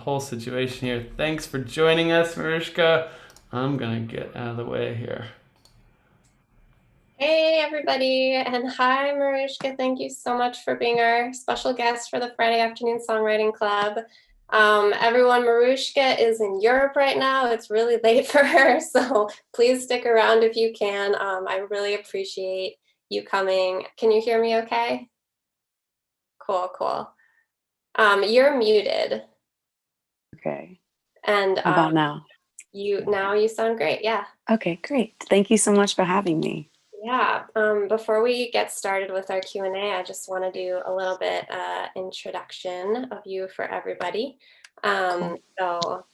whole situation here. Thanks for joining us, Mariska. I'm gonna get out of the way here. Hey, everybody, and hi, Mariska. Thank you so much for being our special guest for the Friday Afternoon Songwriting Club. Everyone, Marushka is in Europe right now. It's really late for her, so please stick around if you can. I really appreciate you coming. Can you hear me okay? Cool, cool. You're muted, Okay. and How about now? you sound great. Yeah. Okay, great. Thank you so much for having me. Yeah, before we get started with our Q&A, I just want to do a little bit introduction of you for everybody. Cool. So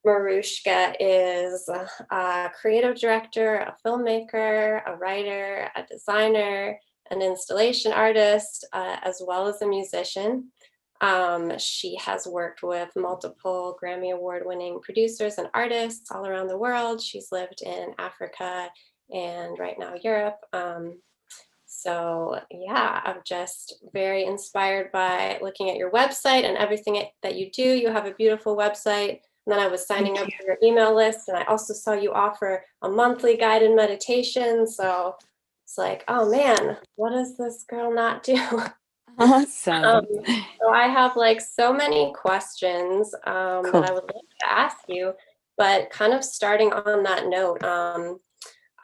Marushka is a creative director, a filmmaker, a writer, a designer, an installation artist, as well as a musician. She has worked with multiple Grammy Award-winning producers and artists all around the world. She's lived in Africa and right now Europe. So yeah, I'm just very inspired by looking at your website and everything that you do. You have a beautiful website. And then I was signing Thank up you. for your email list, and I also saw you offer a monthly guided meditation. So it's like, oh man, what does this girl not do? Um, Awesome. so I have like so many questions that I Cool. would love to ask you, but kind of starting on that note,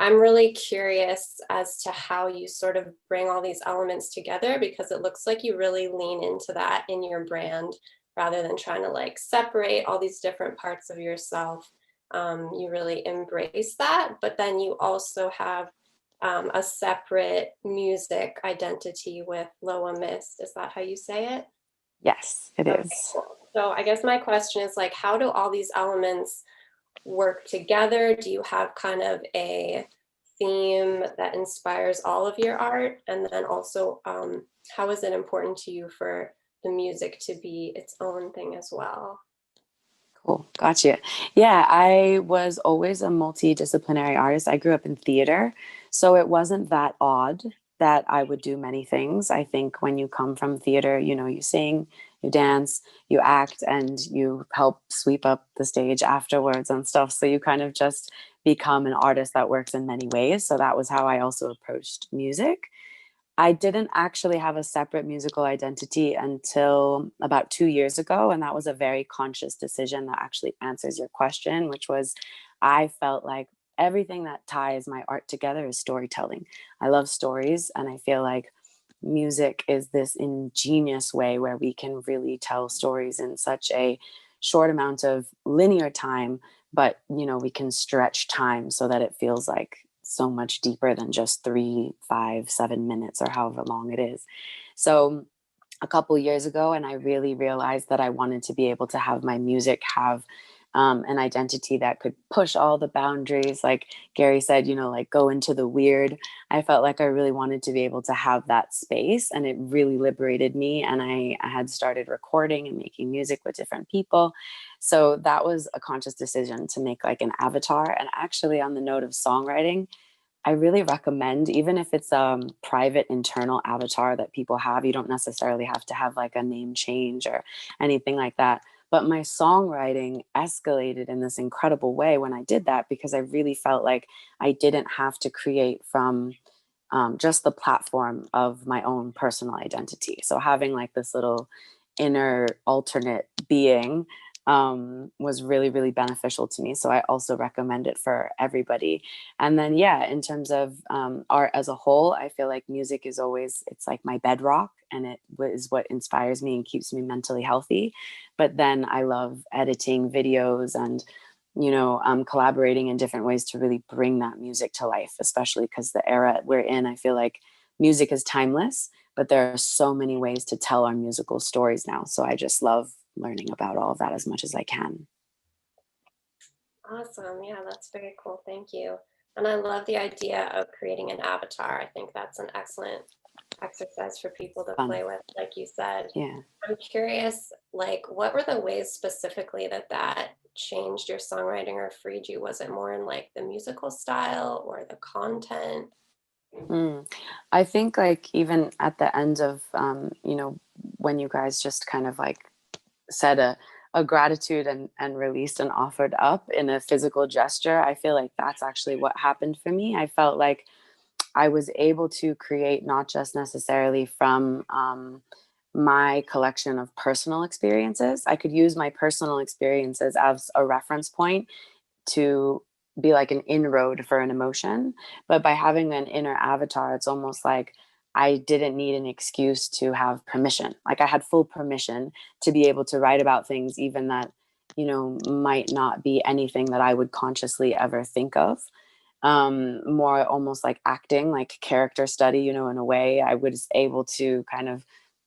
I'm really curious as to how you sort of bring all these elements together because it looks like you really lean into that in your brand rather than trying to like separate all these different parts of yourself. You really embrace that, but then you also have a separate music identity with Loa Myst. Is that how you say it? Yes, it Okay, is. cool. So I guess my question is like, how do all these elements work together? Do you have kind of a theme that inspires all of your art? And then also, how is it important to you for the music to be its own thing as well? Cool. Gotcha. Yeah, I was always a multidisciplinary artist. I grew up in theater, so it wasn't that odd that I would do many things. I think when you come from theater, you sing, you dance, you act, and you help sweep up the stage afterwards and stuff. So you kind of just become an artist that works in many ways. So that was how I also approached music. I didn't actually have a separate musical identity until about 2 years ago. And that was a very conscious decision that actually answers your question, which was I felt like everything that ties my art together is storytelling. I love stories, and I feel like music is this ingenious way where we can really tell stories in such a short amount of linear time, but we can stretch time so that it feels like so much deeper than just 3, 5, 7 minutes or however long it is. So a couple years ago, and I really realized that I wanted to be able to have my music have an identity that could push all the boundaries. Like Gary said, like go into the weird. I felt like I really wanted to be able to have that space, and it really liberated me. And I had started recording and making music with different people. So that was a conscious decision to make like an avatar. And actually, on the note of songwriting, I really recommend, even if it's a private internal avatar that people have, you don't necessarily have to have like a name change or anything like that. But my songwriting escalated in this incredible way when I did that, because I really felt like I didn't have to create from just the platform of my own personal identity. So having like this little inner alternate being was really, really beneficial to me. So I also recommend it for everybody. And then, yeah, in terms of art as a whole, I feel like music is always, it's like my bedrock, and it is what inspires me and keeps me mentally healthy. But then I love editing videos and collaborating in different ways to really bring that music to life, especially because the era we're in, I feel like music is timeless, but there are so many ways to tell our musical stories now. So I just love learning about all of that as much as I can. Awesome. Yeah, that's very cool. Thank you. And I love the idea of creating an avatar. I think that's an excellent exercise for people to Fun. play with, like you said. Yeah. I'm curious, like, what were the ways specifically that changed your songwriting or freed you? Was it more in like the musical style or the content? Mm. I think like even at the end of when you guys just kind of like said a gratitude and released and offered up in a physical gesture. I feel like that's actually what happened for me. I felt like I was able to create not just necessarily from my collection of personal experiences. I could use my personal experiences as a reference point to be like an inroad for an emotion. But by having an inner avatar, it's almost like I didn't need an excuse to have permission. Like I had full permission to be able to write about things, even that, might not be anything that I would consciously ever think of. More almost like acting, like character study, in a way. I was able to kind of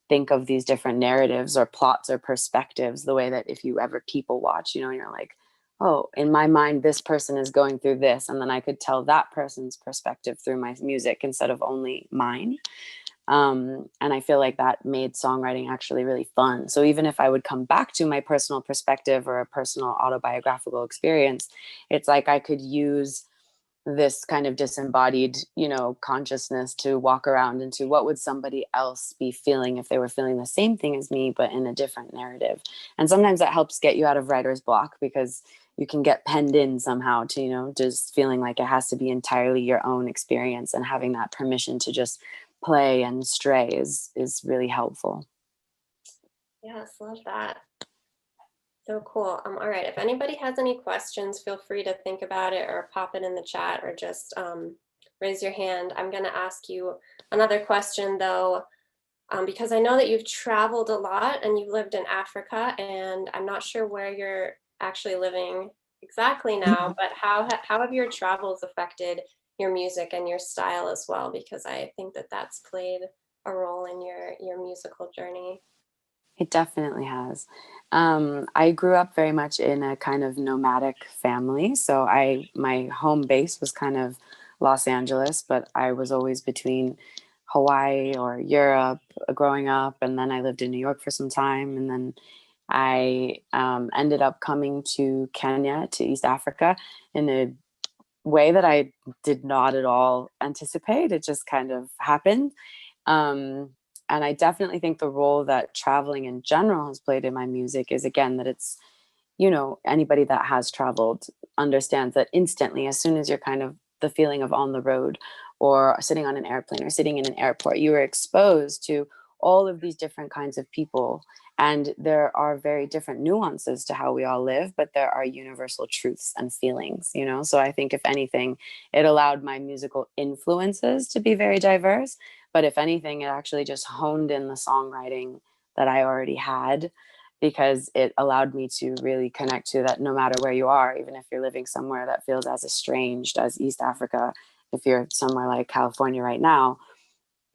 think of these different narratives or plots or perspectives the way that if you ever people watch, you're like, oh, in my mind, this person is going through this. And then I could tell that person's perspective through my music instead of only mine. And I feel like that made songwriting actually really fun. So even if I would come back to my personal perspective or a personal autobiographical experience, it's like I could use this kind of disembodied, consciousness to walk around into what would somebody else be feeling if they were feeling the same thing as me, but in a different narrative. And sometimes that helps get you out of writer's block because you can get penned in somehow to, just feeling like it has to be entirely your own experience, and having that permission to just play and stray is really helpful. Yes, love that. So cool. All right. If anybody has any questions, feel free to think about it or pop it in the chat or just raise your hand. I'm going to ask you another question though, because I know that you've traveled a lot and you've lived in Africa, and I'm not sure where you're actually living exactly now, but how have your travels affected your music and your style as well? Because I think that that's played a role in your musical journey. It definitely has. I grew up very much in a kind of nomadic family. So my home base was kind of Los Angeles, but I was always between Hawaii or Europe growing up. And then I lived in New York for some time. And then I ended up coming to Kenya, to East Africa, in a way that I did not at all anticipate. It just kind of happened. Um, and I definitely think the role that traveling in general has played in my music is, again, that it's, anybody that has traveled understands that instantly, as soon as you're kind of the feeling of on the road or sitting on an airplane or sitting in an airport, you are exposed to all of these different kinds of people. And there are very different nuances to how we all live, but there are universal truths and feelings. So I think if anything, it allowed my musical influences to be very diverse. But if anything, it actually just honed in the songwriting that I already had, because it allowed me to really connect to that no matter where you are, even if you're living somewhere that feels as estranged as East Africa, if you're somewhere like California right now,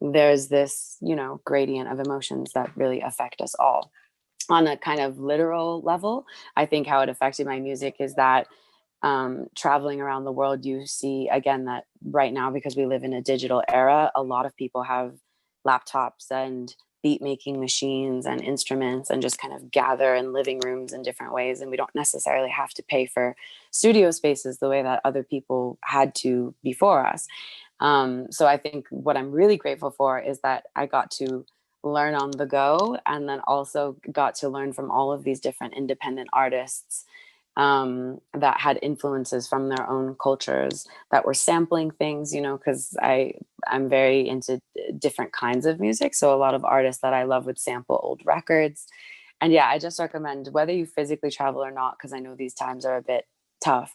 there's this, gradient of emotions that really affect us all. On a kind of literal level, I think how it affected my music is that traveling around the world, you see again that right now, because we live in a digital era, a lot of people have laptops and beat making machines and instruments and just kind of gather in living rooms in different ways. And we don't necessarily have to pay for studio spaces the way that other people had to before us. So I think what I'm really grateful for is that I got to learn on the go, and then also got to learn from all of these different independent artists that had influences from their own cultures, that were sampling things, because I'm very into different kinds of music. So a lot of artists that I love would sample old records. And yeah, I just recommend, whether you physically travel or not, because I know these times are a bit tough,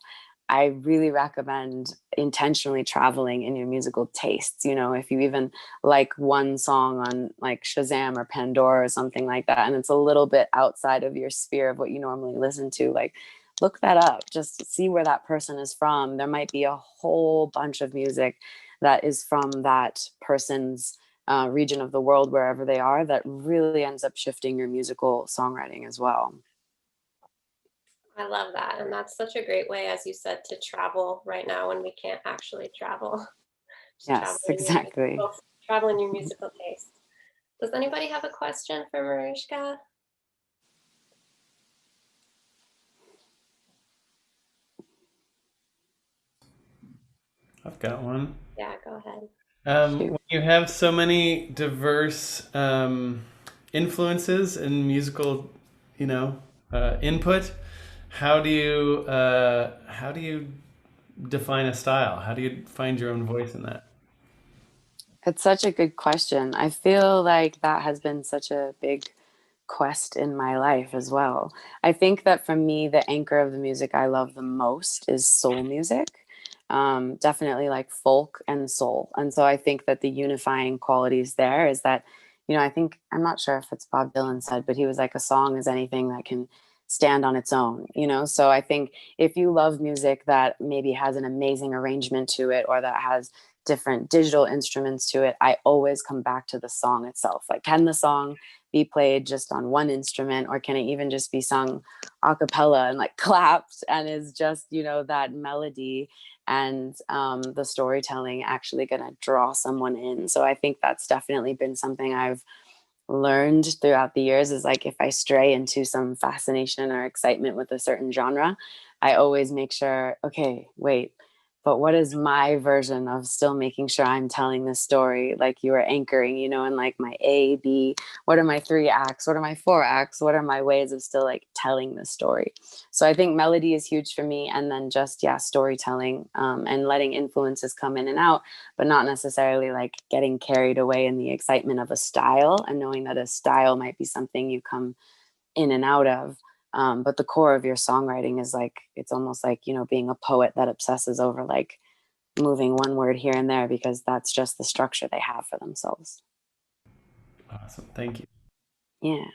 I really recommend intentionally traveling in your musical tastes. If you even like one song on like Shazam or Pandora or something like that, and it's a little bit outside of your sphere of what you normally listen to, like look that up, just see where that person is from. There might be a whole bunch of music that is from that person's region of the world, wherever they are, that really ends up shifting your musical songwriting as well. I love that. And that's such a great way, as you said, to travel right now when we can't actually travel. Just Yes, exactly. travel in your musical taste. Does anybody have a question for Mariska? I've got one. Yeah, go ahead. When you have so many diverse influences and musical, input. How do you define a style? How do you find your own voice in that? It's such a good question. I feel like that has been such a big quest in my life as well. I think that for me, the anchor of the music I love the most is soul music. Definitely like folk and soul. And so I think that the unifying qualities there is that, I think, I'm not sure if it's Bob Dylan said, but he was like, a song is anything that can stand on its own. So I think if you love music that maybe has an amazing arrangement to it or that has different digital instruments to it, I always come back to the song itself. Like, can the song be played just on one instrument, or can it even just be sung a cappella and like clapped and is just, that melody and the storytelling actually going to draw someone in? So I think that's definitely been something I've learned throughout the years, is like, if I stray into some fascination or excitement with a certain genre, I always make sure, okay, wait, but what is my version of still making sure I'm telling this story like you are anchoring, and like my A, B, what are my 3 acts? What are my 4 acts? What are my ways of still like telling the story? So I think melody is huge for me. And then just, yeah, storytelling, and letting influences come in and out, but not necessarily like getting carried away in the excitement of a style, and knowing that a style might be something you come in and out of. But the core of your songwriting is like, it's almost like, being a poet that obsesses over like moving one word here and there because that's just the structure they have for themselves. Awesome. Thank you. Yeah.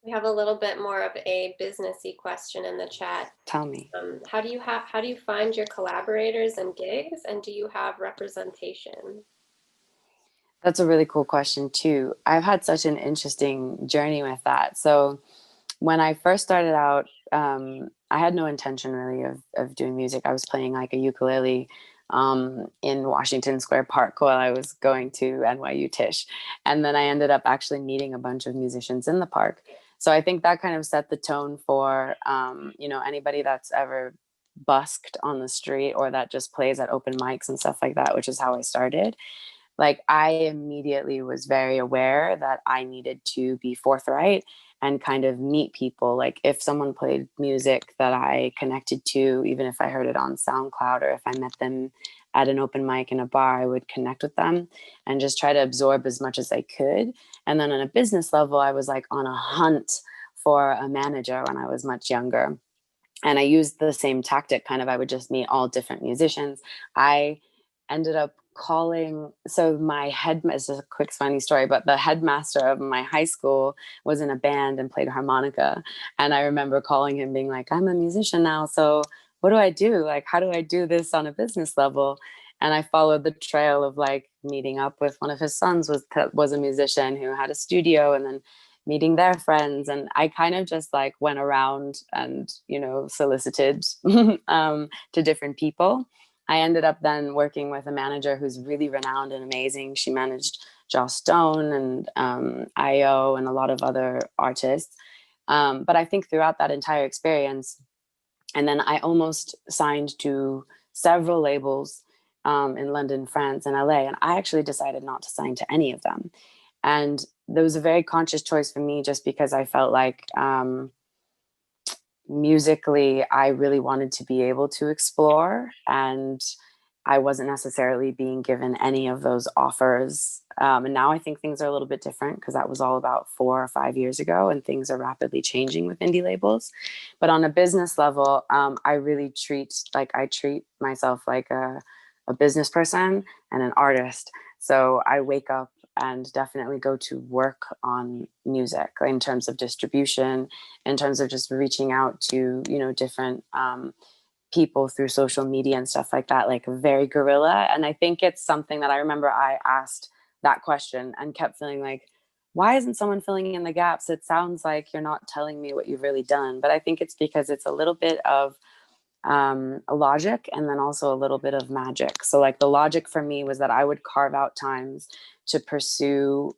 We have a little bit more of a businessy question in the chat. Tell me. How do you find your collaborators and gigs, and do you have representation? That's a really cool question too. I've had such an interesting journey with that. So when I first started out, I had no intention really of doing music. I was playing like a ukulele in Washington Square Park while I was going to NYU Tisch. And then I ended up actually meeting a bunch of musicians in the park. So I think that kind of set the tone for, anybody that's ever busked on the street or that just plays at open mics and stuff like that, which is how I started. Like, I immediately was very aware that I needed to be forthright and kind of meet people. Like, if someone played music that I connected to, even if I heard it on SoundCloud or if I met them at an open mic in a bar, I would connect with them and just try to absorb as much as I could. And then on a business level, I was like on a hunt for a manager when I was much younger. And I used the same tactic, kind of. I would just meet all different musicians. I ended up calling, so my head, it's just a quick funny story, but the headmaster of my high school was in a band and played harmonica. And I remember calling him being like, I'm a musician now, so what do I do? Like, how do I do this on a business level? And I followed the trail of like meeting up with one of his sons was a musician who had a studio, and then meeting their friends. And I kind of just like went around and, solicited to different people. I ended up then working with a manager who's really renowned and amazing. She managed Joss Stone and IO and a lot of other artists. But I think throughout that entire experience, and then I almost signed to several labels in London, France, and LA. And I actually decided not to sign to any of them. And there was a very conscious choice for me, just because I felt like musically, I really wanted to be able to explore, and I wasn't necessarily being given any of those offers. And now I think things are a little bit different, because that was all about 4 or 5 years ago, and things are rapidly changing with indie labels. But on a business level, I really I treat myself like a business person and an artist. So I wake up and definitely go to work on music in terms of distribution, in terms of just reaching out to, different people through social media and stuff like that, like very guerrilla. And I think it's something that I remember I asked that question and kept feeling like, why isn't someone filling in the gaps? It sounds like you're not telling me what you've really done. But I think it's because it's a little bit of a logic, and then also a little bit of magic. So like, the logic for me was that I would carve out times to pursue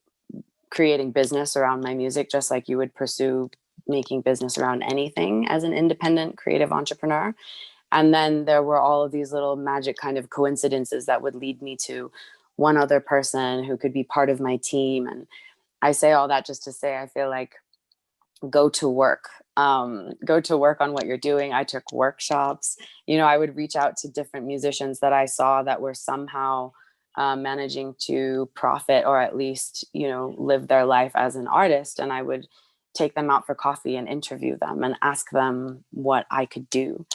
creating business around my music, just like you would pursue making business around anything as an independent creative entrepreneur. And then there were all of these little magic kind of coincidences that would lead me to one other person who could be part of my team. And I say all that just to say, I feel like go to work. Go to work on what you're doing. I took workshops. I would reach out to different musicians that I saw that were somehow managing to profit, or at least live their life as an artist, and I would take them out for coffee and interview them and ask them what I could do.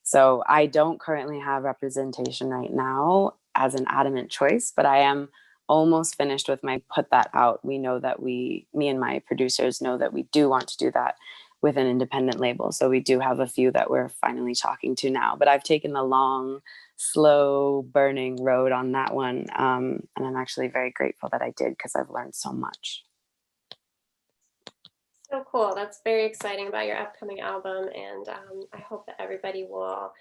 So I don't currently have representation right now as an adamant choice, but I am almost finished with my put that out. We know that me and my producers know that we do want to do that with an independent label. So we do have a few that we're finally talking to now, but I've taken the long, slow burning road on that one. And I'm actually very grateful that I did, because I've learned so much. So cool. That's very exciting about your upcoming album. And I hope that everybody will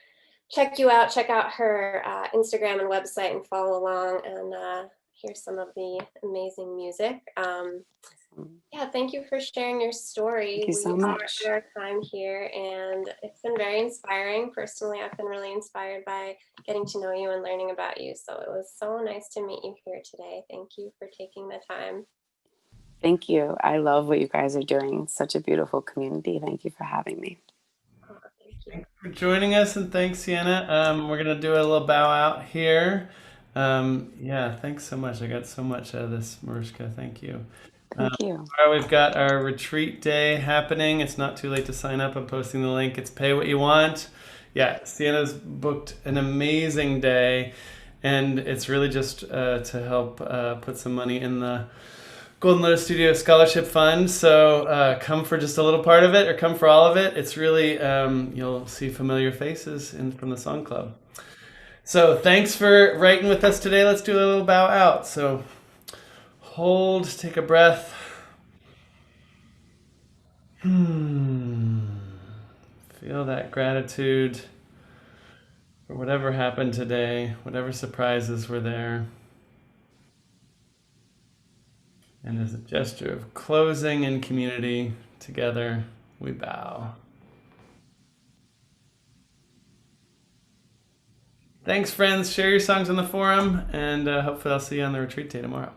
check you out, check out her Instagram and website, and follow along and hear some of the amazing music. Yeah, thank you for sharing your story. Thank you so much. We are at our time here, and it's been very inspiring. Personally, I've been really inspired by getting to know you and learning about you. So it was so nice to meet you here today. Thank you for taking the time. Thank you. I love what you guys are doing. It's such a beautiful community. Thank you for having me. Oh, thank you. Thanks for joining us, and thanks, Sienna. We're gonna do a little bow out here. Yeah, thanks so much. I got so much out of this, Mariska. Thank you. Thank you. We've got our retreat day happening. It's not too late to sign up. I'm posting the link. It's pay what you want. Yeah, Sienna's booked an amazing day, and it's really just to help put some money in the Golden Lotus Studio Scholarship Fund. So come for just a little part of it, or come for all of it. It's really, you'll see familiar faces from the Song Club. So thanks for writing with us today. Let's do a little bow out. So hold, take a breath. Feel that gratitude for whatever happened today, whatever surprises were there. And as a gesture of closing and community, together we bow. Thanks, friends. Share your songs on the forum, and hopefully I'll see you on the retreat day tomorrow.